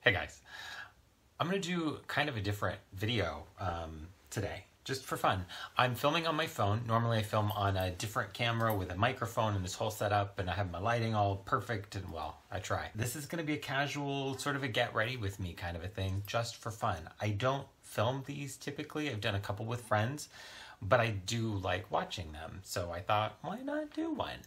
Hey guys, I'm gonna do kind of a different video today, just for fun. I'm filming on my phone. Normally I film on a different camera with a microphone and this whole setup, and I have my lighting all perfect, and well, I try. This is gonna be a casual, sort of a get ready with me kind of a thing, just for fun. I don't film these typically. I've done a couple with friends, but I do like watching them, so I thought, why not do one?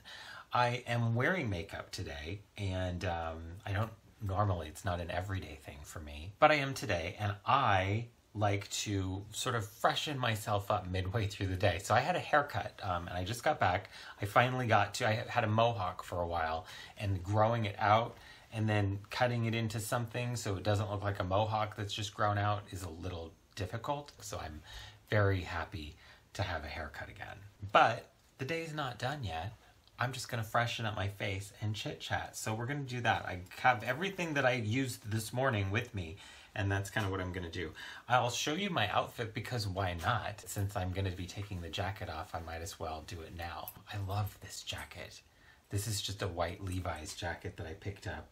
I am wearing makeup today, and I don't normally, it's not an everyday thing for me, but I am today, and I like to sort of freshen myself up midway through the day. So I had a haircut, and I just got back. I had a mohawk for a while, and growing it out and then cutting it into something so it doesn't look like a mohawk that's just grown out is a little difficult. So I'm very happy to have a haircut again. But the day's not done yet. I'm just gonna freshen up my face and chit chat. So we're gonna do that. I have everything that I used this morning with me, and that's kind of what I'm gonna do. I'll show you my outfit because why not? Since I'm gonna be taking the jacket off, I might as well do it now. I love this jacket. This is just a white Levi's jacket that I picked up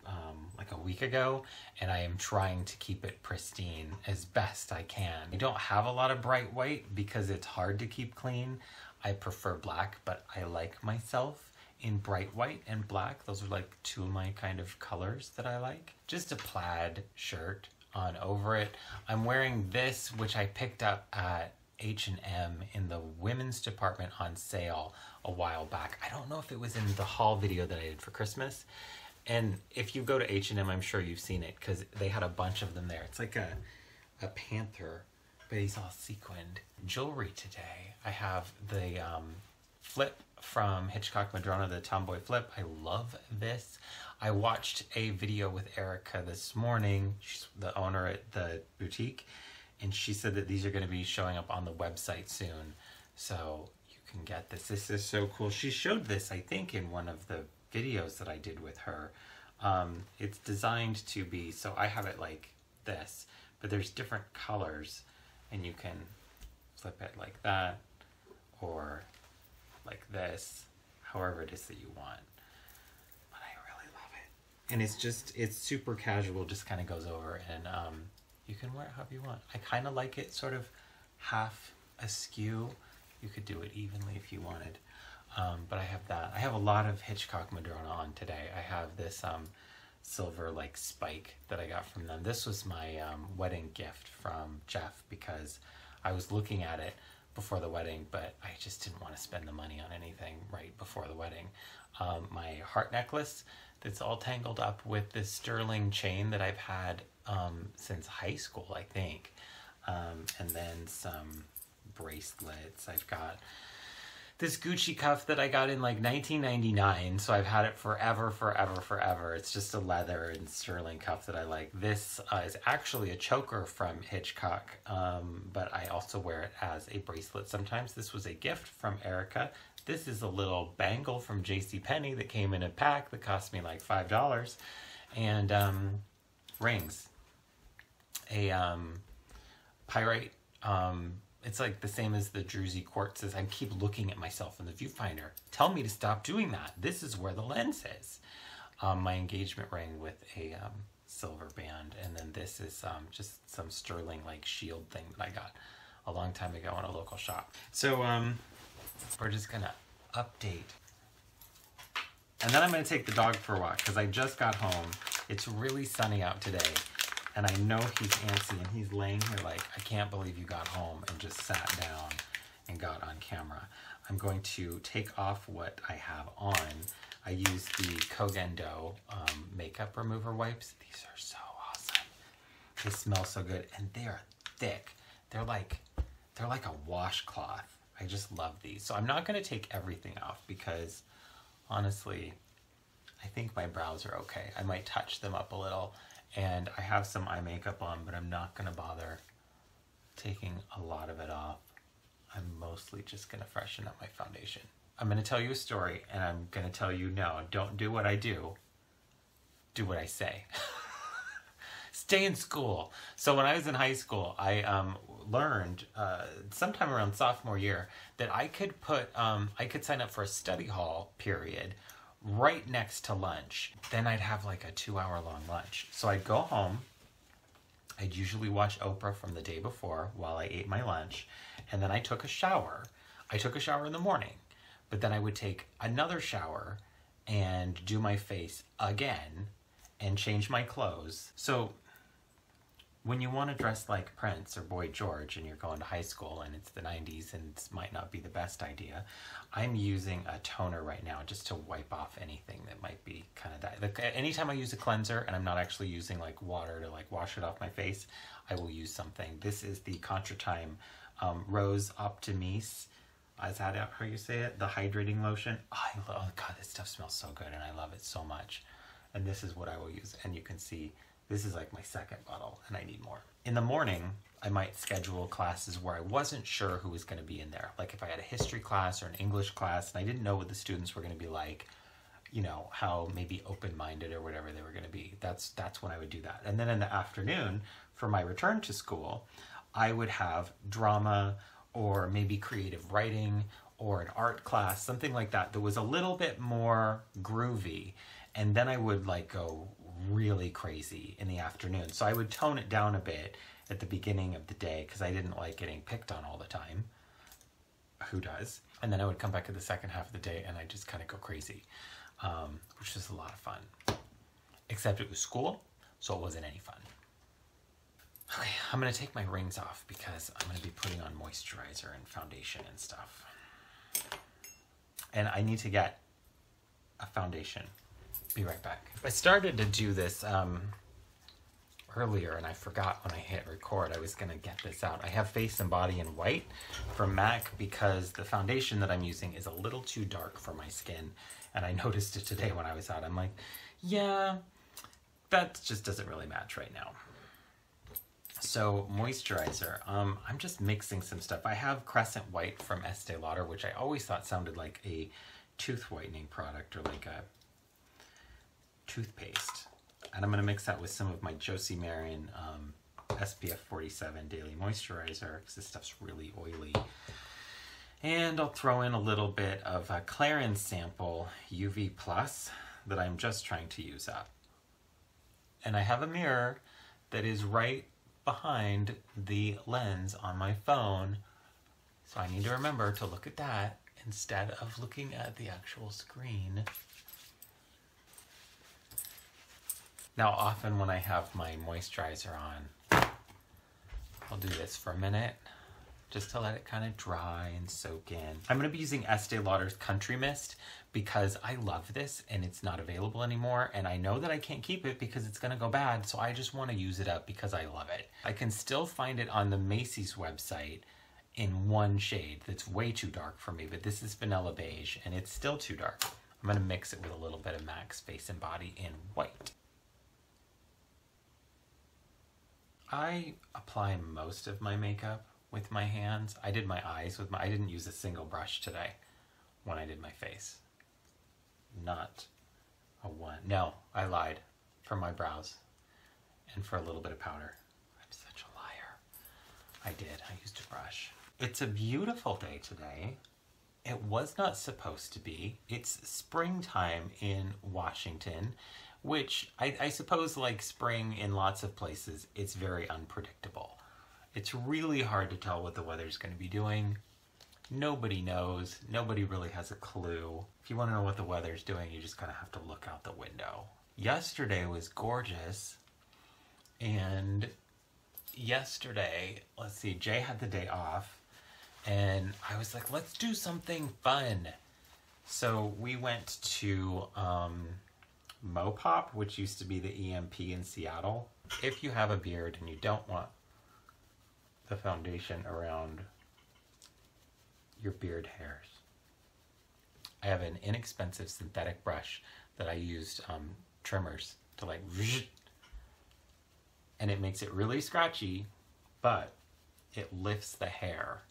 like a week ago, and I am trying to keep it pristine as best I can. I don't have a lot of bright white because it's hard to keep clean. I prefer black, but I like myself in bright white and black. Those are like two of my kind of colors that I like. Just a plaid shirt on over it. I'm wearing this, which I picked up at H&M in the women's department on sale a while back. I don't know if it was in the haul video that I did for Christmas. And if you go to H&M, I'm sure you've seen it because they had a bunch of them there. It's like a panther, but he's all sequined. Jewelry today. I have the flip from Hitchcock Madrona, the Tomboy Flip. I love this. I watched a video with Erica this morning. She's the owner at the boutique, and she said that these are going to be showing up on the website soon, so you can get this. This is so cool. She showed this, I think, in one of the videos that I did with her. It's designed to be, so I have it like this, but there's different colors, and you can flip it like that, or like this, however it is that you want. But I really love it. And it's super casual, just kind of goes over, and you can wear it however you want. I kind of like it sort of half askew. You could do it evenly if you wanted. But I have that. I have a lot of Hitchcock Madrona on today. I have this silver like spike that I got from them. This was my wedding gift from Jeff because I was looking at it before the wedding, but I just didn't want to spend the money on anything right before the wedding. My heart necklace that's all tangled up with this sterling chain that I've had since high school, I think. And then some bracelets. I've got this Gucci cuff that I got in like 1999, so I've had it forever. It's just a leather and sterling cuff that I like. This is actually a choker from Hitchcock, but I also wear it as a bracelet sometimes. This was a gift from Erica. This is a little bangle from JCPenney that came in a pack that cost me like $5. And rings. A pyrite, it's like the same as the druzy quartzes. I keep looking at myself in the viewfinder. Tell me to stop doing that. This is where the lens is. My engagement ring with a silver band, and then this is just some sterling like shield thing that I got a long time ago in a local shop. So we're just gonna update, and then I'm gonna take the dog for a walk because I just got home. It's really sunny out today. And I know he's antsy, and he's laying here like, I can't believe you got home and just sat down and got on camera. I'm going to take off what I have on. I use the Kogendo makeup remover wipes. These are so awesome. They smell so good, and they are thick. They're like a washcloth. I just love these. So I'm not going to take everything off because, honestly, I think my brows are okay. I might touch them up a little. And I have some eye makeup on, but I'm not going to bother taking a lot of it off. I'm mostly just going to freshen up my foundation. I'm going to tell you a story, and I'm going to tell you, no, don't do what I do. Do what I say. Stay in school. So when I was in high school, I learned sometime around sophomore year that I could sign up for a study hall period right next to lunch. Then I'd have like a 2-hour long lunch. So I'd go home I'd usually watch Oprah from the day before while I ate my lunch, and then I took a shower. I took a shower in the morning, but then I would take another shower and do my face again and change my clothes. So when you want to dress like Prince or Boy George and you're going to high school and it's the 90s and it might not be the best idea, I'm using a toner right now just to wipe off anything that might be kind of that. Like, anytime I use a cleanser and I'm not actually using like water to like wash it off my face, I will use something. This is the Contratime Rose Optimise. Is that how you say it? The hydrating lotion. Oh, God, this stuff smells so good and I love it so much. And this is what I will use. And you can see this is like my second bottle and I need more. In the morning, I might schedule classes where I wasn't sure who was going to be in there. Like if I had a history class or an English class and I didn't know what the students were going to be like, you know, how maybe open-minded or whatever they were going to be. That's when I would do that. And then in the afternoon, for my return to school, I would have drama or maybe creative writing or an art class, something like that that was a little bit more groovy. And then I would like go really crazy in the afternoon. So I would tone it down a bit at the beginning of the day because I didn't like getting picked on all the time. Who does? And then I would come back at the second half of the day and I just kind of go crazy, which was a lot of fun. Except it was school, so it wasn't any fun. Okay, I'm going to take my rings off because I'm going to be putting on moisturizer and foundation and stuff. And I need to get a foundation. Be right back. I started to do this earlier and I forgot when I hit record I was going to get this out. I have Face and Body in white from MAC because the foundation that I'm using is a little too dark for my skin. And I noticed it today when I was out. I'm like, yeah, that just doesn't really match right now. So moisturizer, I'm just mixing some stuff. I have Crescent White from Estee Lauder, which I always thought sounded like a tooth whitening product or like a toothpaste. And I'm going to mix that with some of my Josie Maran SPF 47 Daily Moisturizer because this stuff's really oily. And I'll throw in a little bit of a Clarins Sample UV Plus that I'm just trying to use up. And I have a mirror that is right behind the lens on my phone. So I need to remember to look at that instead of looking at the actual screen. Now, often when I have my moisturizer on, I'll do this for a minute just to let it kind of dry and soak in. I'm going to be using Estee Lauder's Country Mist because I love this and it's not available anymore. And I know that I can't keep it because it's going to go bad. So I just want to use it up because I love it. I can still find it on the Macy's website in one shade that's way too dark for me. But this is Vanilla Beige and it's still too dark. I'm going to mix it with a little bit of MAC's Face and Body in white. I apply most of my makeup with my hands. I did my eyes with I didn't use a single brush today when I did my face. Not a one. No, I lied. For my brows and for a little bit of powder. I'm such a liar. I did. I used a brush. It's a beautiful day today. It was not supposed to be. It's springtime in Washington, which I suppose, like spring in lots of places, it's very unpredictable. It's really hard to tell what the weather's going to be doing. Nobody knows. Nobody really has a clue. If you want to know what the weather's doing, you just kind of have to look out the window. Yesterday was gorgeous. And yesterday, let's see, Jay had the day off. And I was like, let's do something fun. So we went to MoPOP, which used to be the EMP in Seattle. If you have a beard and you don't want the foundation around your beard hairs, I have an inexpensive synthetic brush that I used trimmers to like, and it makes it really scratchy, but it lifts the hair,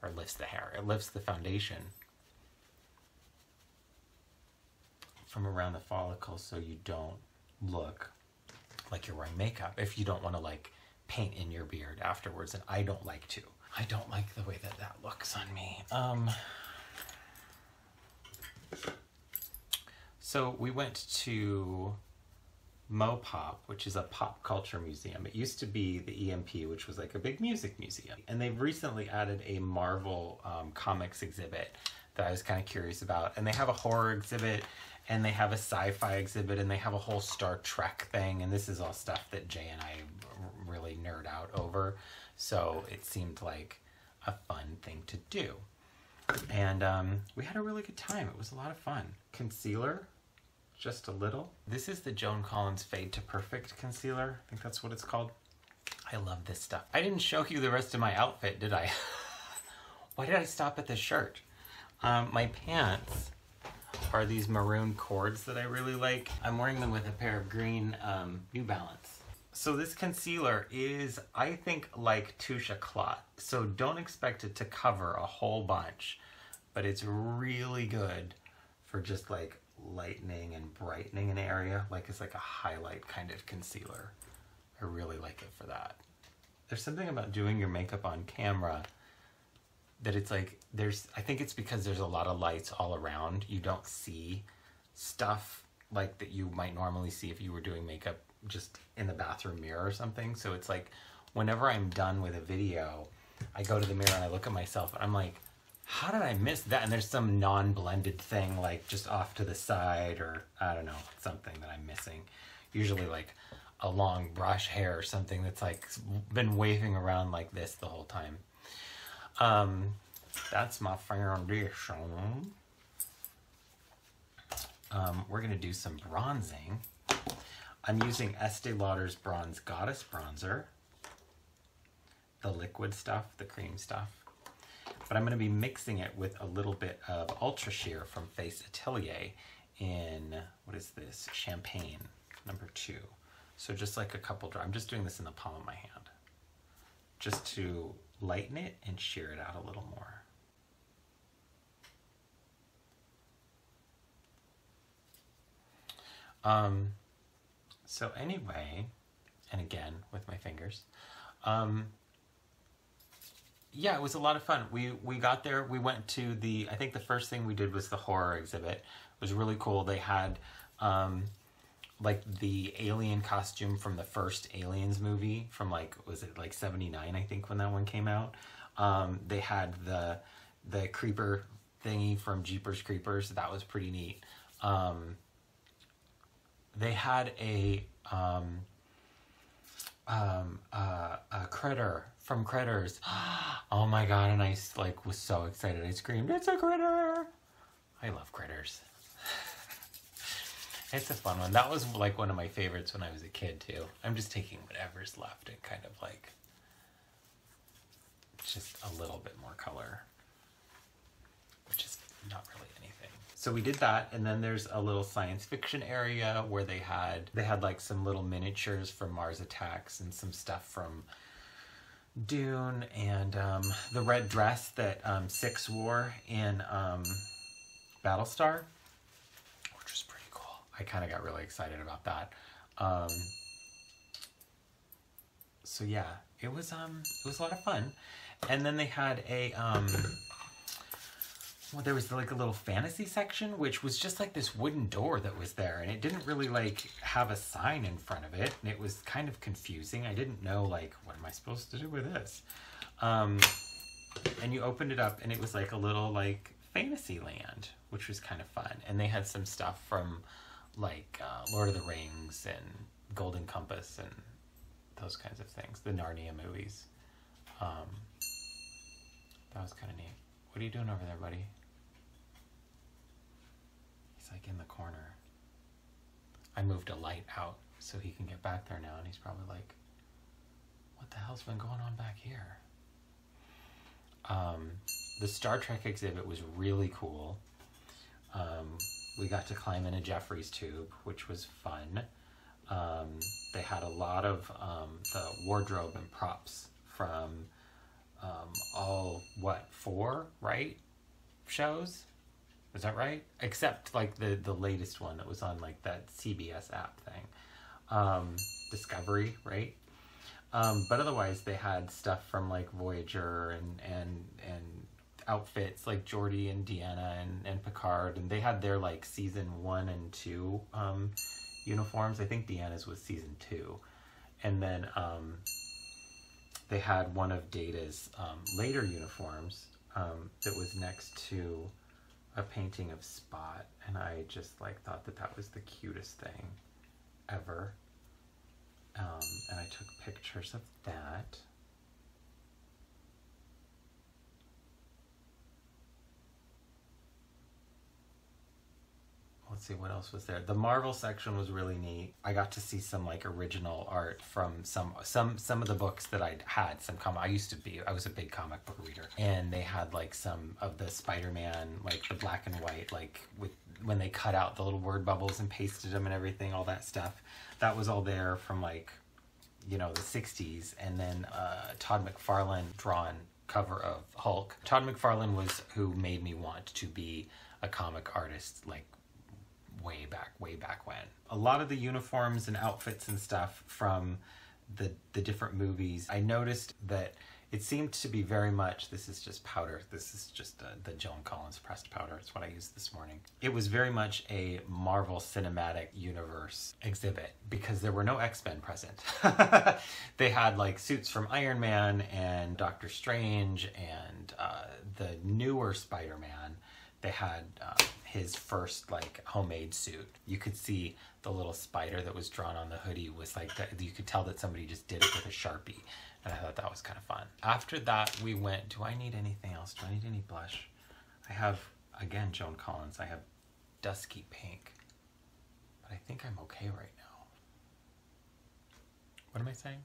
or it lifts the foundation from around the follicles so you don't look like you're wearing makeup if you don't want to like paint in your beard afterwards, and I don't like to. I don't like the way that that looks on me. So we went to MoPOP, which is a pop culture museum. It used to be the EMP, which was like a big music museum. And they've recently added a Marvel comics exhibit that I was kind of curious about. And they have a horror exhibit, and they have a sci-fi exhibit, and they have a whole Star Trek thing. And this is all stuff that Jay and I really nerd out over. So it seemed like a fun thing to do. And we had a really good time. It was a lot of fun. Concealer. Just a little. This is the Joan Collins Fade to Perfect concealer. I think that's what it's called. I love this stuff. I didn't show you the rest of my outfit, did I? Why did I stop at this shirt? My pants are these maroon cords that I really like. I'm wearing them with a pair of green New Balance. So this concealer is, I think, like Touche Éclat. So don't expect it to cover a whole bunch, but it's really good for just like lightening and brightening an area. Like it's like a highlight kind of concealer. I really like it for that. There's something about doing your makeup on camera that it's like, I think it's because there's a lot of lights all around. You don't see stuff like that you might normally see if you were doing makeup just in the bathroom mirror or something. So it's like, whenever I'm done with a video, I go to the mirror and I look at myself and I'm like, how did I miss that? And there's some non-blended thing like just off to the side, or I don't know, something that I'm missing. Usually like a long brush hair or something that's like been waving around like this the whole time. That's my foundation. We're gonna do some bronzing. I'm using Estee Lauder's Bronze Goddess Bronzer. The liquid stuff, the cream stuff. But I'm going to be mixing it with a little bit of Ultra Sheer from Face Atelier in, what is this? Champagne, #2. So just like a couple drops. I'm just doing this in the palm of my hand, just to lighten it and sheer it out a little more. So anyway, and again with my fingers, yeah, it was a lot of fun. We got there, we went to I think the first thing we did was the horror exhibit. It was really cool. They had like the alien costume from the first Aliens movie from like, was it like 79, I think, when that one came out. They had the creeper thingy from Jeepers Creepers. That was pretty neat. They had a critter from Critters. Oh my god, and I like was so excited. I screamed, "It's a critter!" I love Critters. It's a fun one. That was like one of my favorites when I was a kid too. I'm just taking whatever's left and kind of like just a little bit more color, which is not really anything. So we did that, and then there's a little science fiction area where they had like some little miniatures from Mars Attacks and some stuff from Dune, and the red dress that Six wore in Battlestar, which was pretty cool. I kind of got really excited about that. So yeah, it was a lot of fun. And then they had a well, there was like a little fantasy section, which was just like this wooden door that was there, and it didn't really like have a sign in front of it, and it was kind of confusing. I didn't know like, what am I supposed to do with this? And you opened it up and it was like a little like fantasy land, which was kind of fun. And they had some stuff from like Lord of the Rings and Golden Compass and those kinds of things, the Narnia movies. That was kind of neat. What are you doing over there, buddy? He's like in the corner. I moved a light out so he can get back there now, and he's probably like, what the hell's been going on back here? The Star Trek exhibit was really cool. We got to climb in a Jeffries tube, which was fun. They had a lot of the wardrobe and props from all, what, 4, right? Shows? Is that right? Except like the latest one that was on like that CBS app thing. Discovery, right? But otherwise they had stuff from like Voyager and outfits like Geordi and Deanna and Picard, and they had their like season 1 and 2 uniforms. I think Deanna's was season 2. And then they had one of Data's later uniforms that was next to a painting of Spot. And I just like thought that that was the cutest thing ever. And I took pictures of that. Let's see, what else was there? The Marvel section was really neat. I got to see some like original art from some of the books that I'd had. I was a big comic book reader, and they had like some of the Spider-Man, like the black and white, like with when they cut out the little word bubbles and pasted them and everything, all that stuff. That was all there from like, you know, the 60s. And then Todd McFarlane drawn cover of Hulk. Todd McFarlane was who made me want to be a comic artist, like way back when. A lot of the uniforms and outfits and stuff from the different movies, I noticed that it seemed to be very much, this is just powder, this is just the Joan Collins pressed powder, it's what I used this morning. It was very much a Marvel Cinematic Universe exhibit because there were no X-Men present. They had like suits from Iron Man and Doctor Strange and the newer Spider-Man. They had his first like homemade suit. You could see the little spider that was drawn on the hoodie was like that. You could tell that somebody just did it with a Sharpie. And I thought that was kind of fun. After that, we went, do I need anything else? Do I need any blush? I have, again, Joan Collins. I have Dusky Pink. But I think I'm okay right now. What am I saying?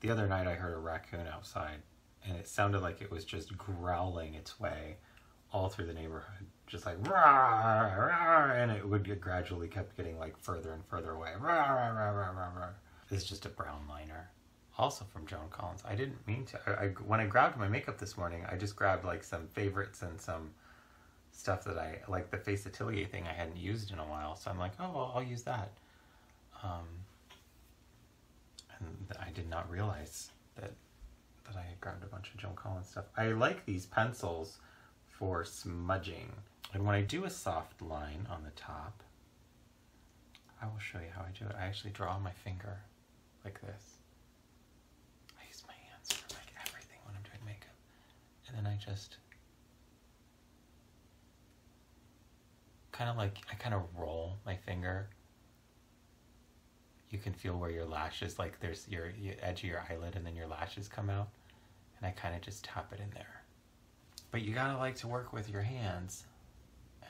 The other night I heard a raccoon outside, and it sounded like it was just growling its way all through the neighborhood. Just like, rah, rah, and it would gradually kept getting like further and further away. Rah, rah, rah, rah, rah, rah. This is just a brown liner. Also from Joan Collins. I didn't mean to. When I grabbed my makeup this morning, I just grabbed like some favorites and some stuff that I, like the Face Atelier thing I hadn't used in a while. So I'm like, oh, well, I'll use that. And I did not realize that I had grabbed a bunch of Joan Collins stuff. I like these pencils for smudging. And when I do a soft line on the top, I will show you how I do it. I actually draw on my finger like this. I use my hands for like everything when I'm doing makeup. And then I just kind of roll my finger. You can feel where your lashes, like there's your edge of your eyelid and then your lashes come out. And I kind of just tap it in there. But you gotta like to work with your hands.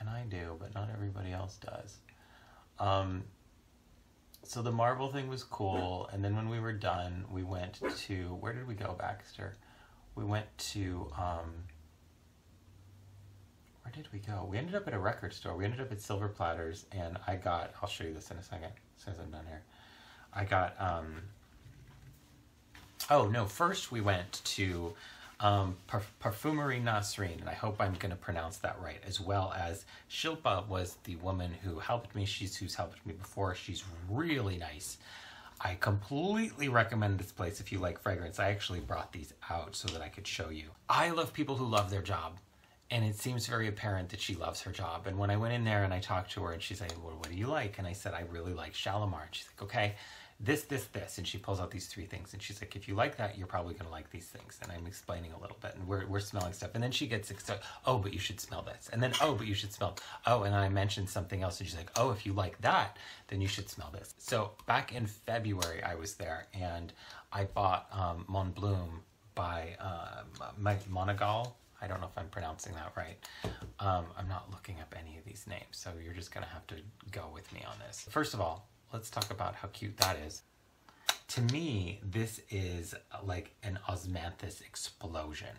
And I do, but not everybody else does. So the Marvel thing was cool. And then when we were done, we went to, where did we go, Baxter? We went to, where did we go? We ended up at a record store. We ended up at Silver Platters, and I got, I'll show you this in a second, as soon as I'm done here. I got, oh no, first we went to Parfumerie Nasreen, and I hope I'm going to pronounce that right, as well as Shilpa was the woman who helped me. She's who's helped me before. She's really nice. I completely recommend this place if you like fragrance. I actually brought these out so that I could show you. I love people who love their job, and it seems very apparent that she loves her job. And when I went in there and I talked to her, and she's like, well, what do you like? And I said, I really like Shalimar. And she's like, okay, this, and she pulls out these 3 things, and she's like, if you like that, you're probably gonna like these things. And I'm explaining a little bit, and we're smelling stuff, and then she gets excited. Oh, but you should smell this, and then oh, but you should smell. Oh, and then I mentioned something else, and she's like, oh, if you like that, then you should smell this. So back in February, I was there, and I bought Mon Bloom by Monagal. I don't know if I'm pronouncing that right. I'm not looking up any of these names, so you're just gonna have to go with me on this. First of all, let's talk about how cute that is. To me, this is like an osmanthus explosion,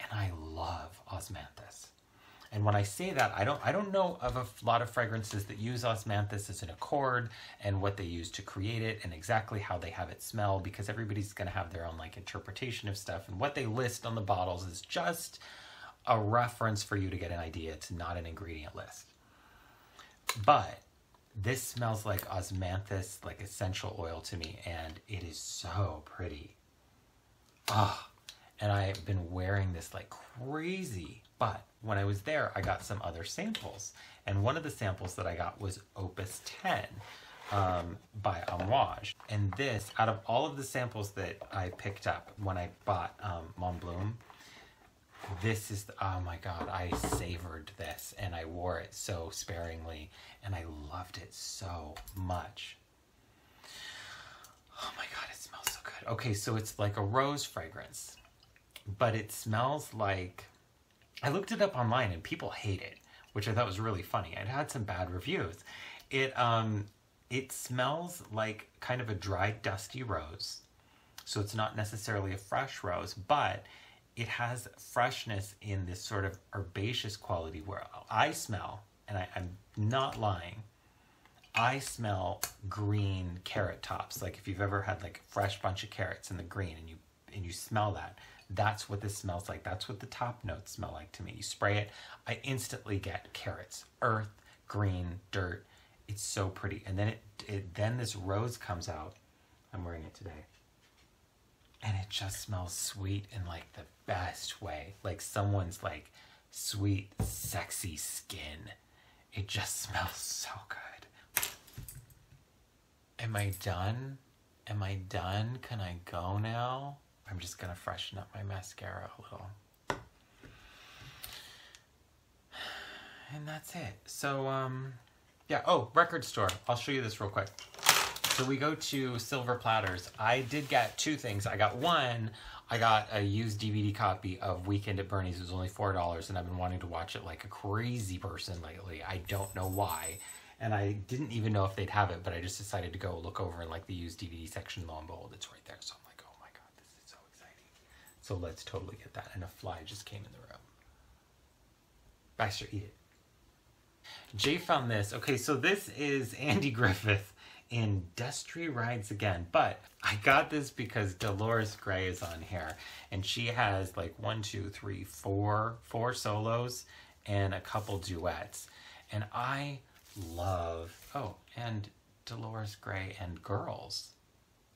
and I love osmanthus. And when I say that, I don't know of a lot of fragrances that use osmanthus as an accord and what they use to create it and exactly how they have it smell, because everybody's going to have their own like interpretation of stuff, and what they list on the bottles is just a reference for you to get an idea. It's not an ingredient list. But this smells like osmanthus, like essential oil to me, and it is so pretty. Ah, and I've been wearing this like crazy. But when I was there, I got some other samples, and one of the samples that I got was Opus 10, by Amouage. And this, out of all of the samples that I picked up when I bought Mont Bloom, this is, oh my God, I savored this and I wore it so sparingly and I loved it so much. Oh my God, it smells so good. Okay, so it's like a rose fragrance, but it smells like, I looked it up online and people hate it, which I thought was really funny. It had some bad reviews. It smells like kind of a dried, dusty rose. So it's not necessarily a fresh rose, but it has freshness in this sort of herbaceous quality where I smell, and I'm not lying, I smell green carrot tops. Like if you've ever had like a fresh bunch of carrots in the green and you smell that, that's what this smells like. That's what the top notes smell like to me. You spray it, I instantly get carrots, earth, green, dirt. It's so pretty. And then then this rose comes out. I'm wearing it today. And it just smells sweet in like the best way. Like someone's like sweet, sexy skin. It just smells so good. Am I done? Am I done? Can I go now? I'm just gonna freshen up my mascara a little. And that's it. So, yeah. Oh, record store. I'll show you this real quick. So we go to Silver Platters. I did get two things. I got one, I got a used DVD copy of Weekend at Bernie's. It was only $4, and I've been wanting to watch it like a crazy person lately. I don't know why. And I didn't even know if they'd have it, but I just decided to go look over in like the used DVD section. Lo and behold, it's right there. So I'm like, oh my God, this is so exciting. So let's totally get that. And a fly just came in the room. Baxter, eat it. Jay found this. Okay, so this is Andy Griffith in Dusty Rides Again, but I got this because Dolores Gray is on here, and she has like 4 solos and a couple duets, and I love, oh, and Dolores Gray and Girls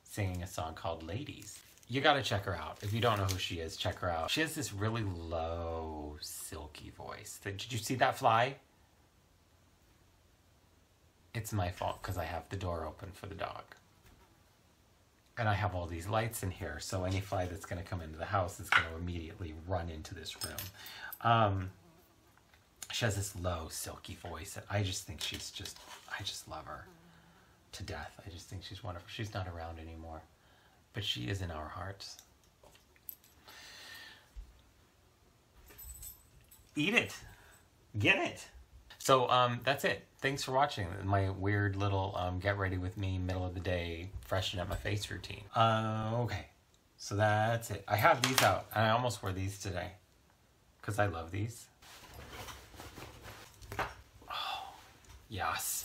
singing a song called Ladies. You gotta check her out. If you don't know who she is, check her out. She has this really low, silky voice. Did you see that fly? It's my fault because I have the door open for the dog. And I have all these lights in here, so any fly that's going to come into the house is going to immediately run into this room. She has this low, silky voice, and I just think she's just, I just love her to death. I just think she's wonderful. She's not around anymore, but she is in our hearts. Eat it. Get it. So that's it. Thanks for watching my weird little get ready with me middle of the day freshen up my face routine. Okay, so that's it. I have these out, and I almost wore these today because I love these. Oh, yes.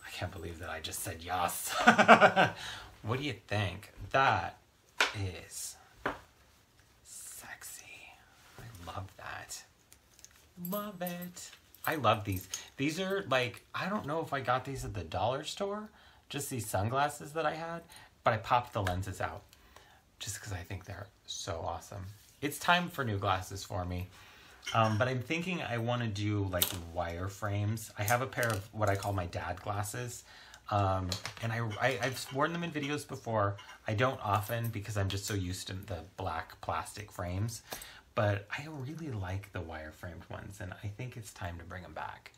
I can't believe that I just said yes. What do you think? That is sexy. I love that. Love it. I love these. These are like, I don't know if I got these at the dollar store, just these sunglasses that I had, but I popped the lenses out just because I think they're so awesome. It's time for new glasses for me. But I'm thinking I want to do like wire frames. I have a pair of what I call my dad glasses. And I've worn them in videos before. I don't often because I'm just so used to the black plastic frames. But I really like the wire-framed ones, and I think it's time to bring them back.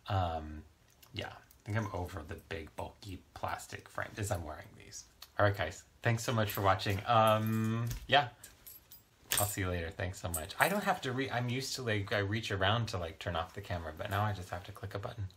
Yeah, I think I'm over the big, bulky plastic frames as I'm wearing these. All right, guys. Thanks so much for watching. Yeah, I'll see you later. Thanks so much. I don't have to I'm used to, like, I reach around to, like, turn off the camera, but now I just have to click a button.